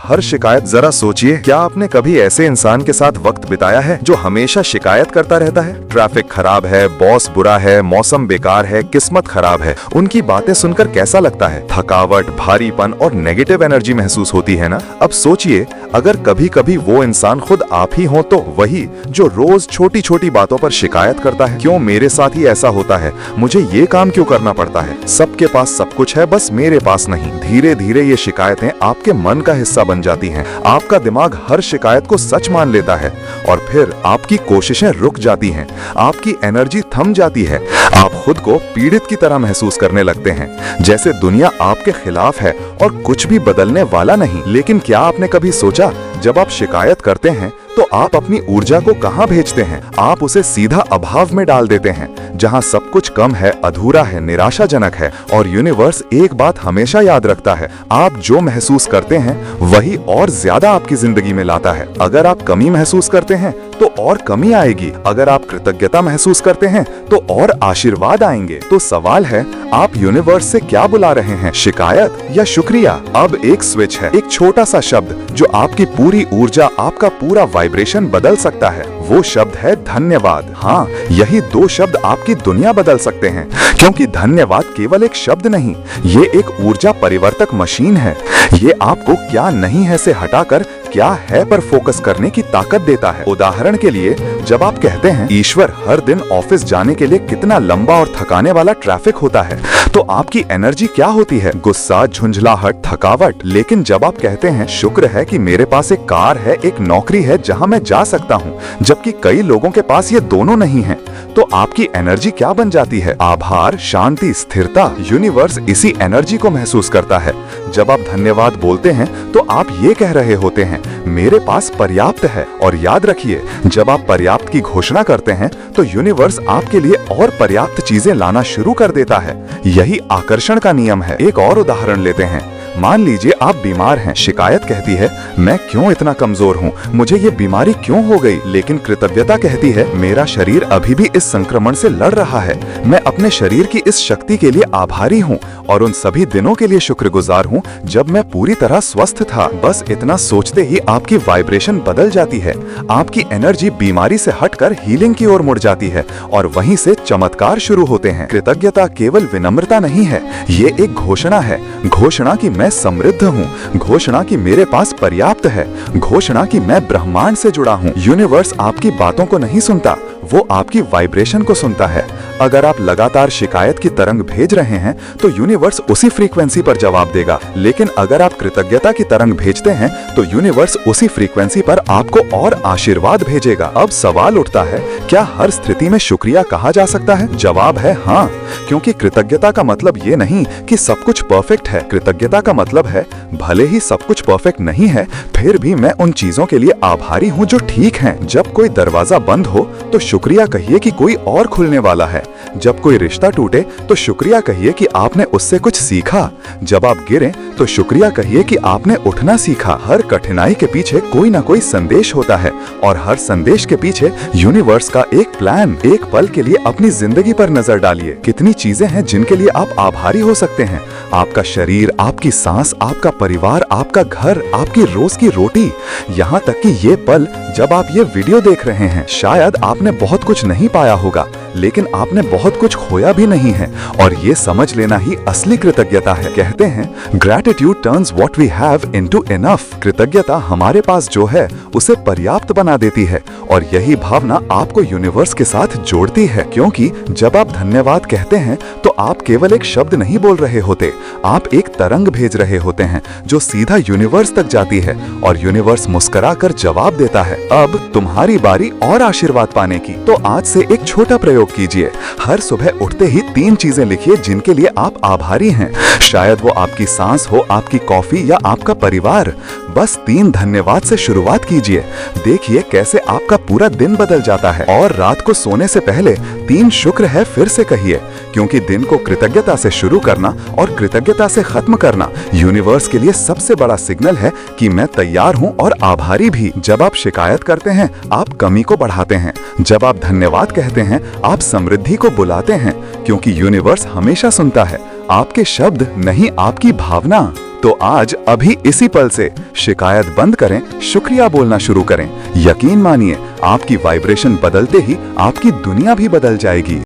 हर शिकायत। जरा सोचिए, क्या आपने कभी ऐसे इंसान के साथ वक्त बिताया है जो हमेशा शिकायत करता रहता है? ट्रैफिक खराब है, बॉस बुरा है, मौसम बेकार है, किस्मत खराब है। उनकी बातें सुनकर कैसा लगता है? थकावट, भारीपन और नेगेटिव एनर्जी महसूस होती है ना? अब सोचिए, अगर कभी कभी वो इंसान खुद आप ही हो तो वही जो रोज छोटी छोटी बातों पर शिकायत करता है। क्यों मेरे साथ ही ऐसा होता है? मुझे ये काम क्यों करना पड़ता है? सबके पास सब कुछ है, बस मेरे पास नहीं। धीरे धीरे ये शिकायतें आपके मन का हिस्सा बन जाती हैं। आपका दिमाग हर शिकायत को सच मान लेता है और फिर आपकी कोशिशें रुक जाती हैं, आपकी एनर्जी थम जाती है। आप खुद को पीड़ित की तरह महसूस करने लगते हैं, जैसे दुनिया आपके खिलाफ है और कुछ भी बदलने वाला नहीं। लेकिन क्या आपने कभी सोचा, जब आप शिकायत करते हैं तो आप अपनी ऊर्जा को कहाँ भेजते हैं? आप उसे सीधा अभाव में डाल देते हैं, जहाँ सब कुछ कम है, अधूरा है, निराशाजनक है। और यूनिवर्स एक बात हमेशा याद रखता है, आप जो महसूस करते हैं वही और ज्यादा आपकी जिंदगी में लाता है। अगर आप कमी महसूस करते हैं तो और कमी आएगी, अगर आप कृतज्ञता महसूस करते हैं तो और आशीर्वाद आएंगे। तो सवाल है, आप यूनिवर्स से क्या बुला रहे हैं, शिकायत या शुक्रिया? अब एक स्विच है, एक छोटा सा शब्द जो आपकी पूरी ऊर्जा, आपका पूरा वाइब्रेशन बदल सकता है। वो शब्द है धन्यवाद। हाँ, यही दो शब्द आपकी दुनिया बदल सकते हैं, क्योंकि धन्यवाद केवल एक शब्द नहीं, ये एक ऊर्जा परिवर्तक मशीन है। ये आपको क्या नहीं है से हटाकर क्या है पर फोकस करने की ताकत देता है। उदाहरण के लिए, जब आप कहते हैं ईश्वर, हर दिन ऑफिस जाने के लिए कितना लंबा और थकाने वाला ट्रैफिक होता है, तो आपकी एनर्जी क्या होती है? गुस्सा, झुंझलाहट, थकावट। लेकिन जब आप कहते हैं शुक्र है कि मेरे पास एक कार है, एक नौकरी है जहां मैं जा सकता हूं, जबकि कई लोगों के पास ये दोनों नहीं है, तो आपकी एनर्जी क्या बन जाती है? आभार, शांति, स्थिरता। यूनिवर्स इसी एनर्जी को महसूस करता है। जब आप धन्यवाद बोलते हैं तो आप ये कह रहे होते हैं, मेरे पास पर्याप्त है। और याद रखिए, जब आप पर्याप्त की घोषणा करते हैं तो यूनिवर्स आपके लिए और पर्याप्त चीजें लाना शुरू कर देता है। यही आकर्षण का नियम है। एक और उदाहरण लेते हैं। मान लीजिए आप बीमार हैं। शिकायत कहती है, मैं क्यों इतना कमजोर हूँ, मुझे ये बीमारी क्यों हो गई? लेकिन कृतज्ञता कहती है, मेरा शरीर अभी भी इस संक्रमण से लड़ रहा है। मैं अपने शरीर की इस शक्ति के लिए आभारी हूँ और उन सभी दिनों के लिए शुक्रगुजार हूँ जब मैं पूरी तरह स्वस्थ था। बस इतना सोचते ही आपकी वाइब्रेशन बदल जाती है। आपकी एनर्जी बीमारी से हटकर हीलिंग की ओर मुड़ जाती है और वहीं से चमत्कार शुरू होते हैं। कृतज्ञता केवल विनम्रता नहीं है, ये एक घोषणा है। घोषणा की मैं समृद्ध हूँ, घोषणा की मेरे पास पर्याप्त है, घोषणा की मैं ब्रह्मांड से जुड़ा हूँ। यूनिवर्स आपकी बातों को नहीं सुनता, वो आपकी वाइब्रेशन को सुनता है। अगर आप लगातार शिकायत की तरंग भेज रहे हैं तो यूनिवर्स उसी फ्रीक्वेंसी पर जवाब देगा। लेकिन अगर आप कृतज्ञता की तरंग भेजते हैं तो यूनिवर्स उसी फ्रीक्वेंसी पर आपको और आशीर्वाद भेजेगा। अब सवाल उठता है, क्या हर स्थिति में शुक्रिया कहा जा सकता है? जवाब है हाँ, क्योंकि कृतज्ञता का मतलब ये नहीं कि सब कुछ परफेक्ट है। कृतज्ञता का मतलब है, भले ही सब कुछ परफेक्ट नहीं है, फिर भी मैं उन चीजों के लिए आभारी हूँ जो ठीक हैं। जब कोई दरवाजा बंद हो तो शुक्रिया कहिए कि कोई और खुलने वाला है। जब कोई रिश्ता टूटे तो शुक्रिया कहिए कि आपने उससे कुछ सीखा। जब आप गिरें तो शुक्रिया कहिए कि आपने उठना सीखा। हर कठिनाई के पीछे कोई ना कोई संदेश होता है और हर संदेश के पीछे यूनिवर्स का एक प्लान। एक पल के लिए अपनी जिंदगी पर नजर डालिए, कितनी चीजें हैं जिनके लिए आप आभारी हो सकते हैं। आपका शरीर, आपकी सांस, आपका परिवार, आपका घर, आपकी रोज की रोटी, यहाँ तक कि ये पल जब आप ये वीडियो देख रहे हैं। शायद आपने बहुत कुछ नहीं पाया होगा, लेकिन आपने बहुत कुछ खोया भी नहीं है, और ये समझ लेना ही असली कृतज्ञता है। कहते हैं, gratitude turns what we have into enough. कृतज्ञता हमारे पास जो है उसे पर्याप्त बना देती है, और यही भावना आपको यूनिवर्स के साथ जोड़ती है। क्योंकि जब आप धन्यवाद कहते हैं तो आप केवल एक शब्द नहीं बोल रहे होते, आप एक तरंग भेज रहे होते हैं जो सीधा यूनिवर्स तक जाती है, और यूनिवर्स मुस्कुराकर जवाब देता है, अब तुम्हारी बारी और आशीर्वाद पाने की। तो आज से एक छोटा प्रयोग कीजिए। हर सुबह उठते ही 3 चीजें लिखिए जिनके लिए आप आभारी हैं। शायद वो आपकी सांस हो, आपकी कॉफी या आपका परिवार। बस 3 धन्यवाद से शुरुआत कीजिए। देखिए कैसे आपका पूरा दिन बदल जाता है। और रात को सोने से पहले 3 शुक्र है फिर से कहिए, क्योंकि दिन को कृतज्ञता से शुरू करना और कृतज्ञता से खत्म करना यूनिवर्स के लिए सबसे बड़ा सिग्नल है कि मैं तैयार हूं और आभारी भी। जब आप शिकायत करते हैं आप कमी को बढ़ाते हैं, जब आप धन्यवाद कहते हैं आप समृद्धि को बुलाते हैं, क्योंकि यूनिवर्स हमेशा सुनता है आपके शब्द नहीं, आपकी भावना। तो आज अभी इसी पल से शिकायत बंद करें, शुक्रिया बोलना शुरू करें। यकीन मानिए, आपकी वाइब्रेशन बदलते ही आपकी दुनिया भी बदल जाएगी।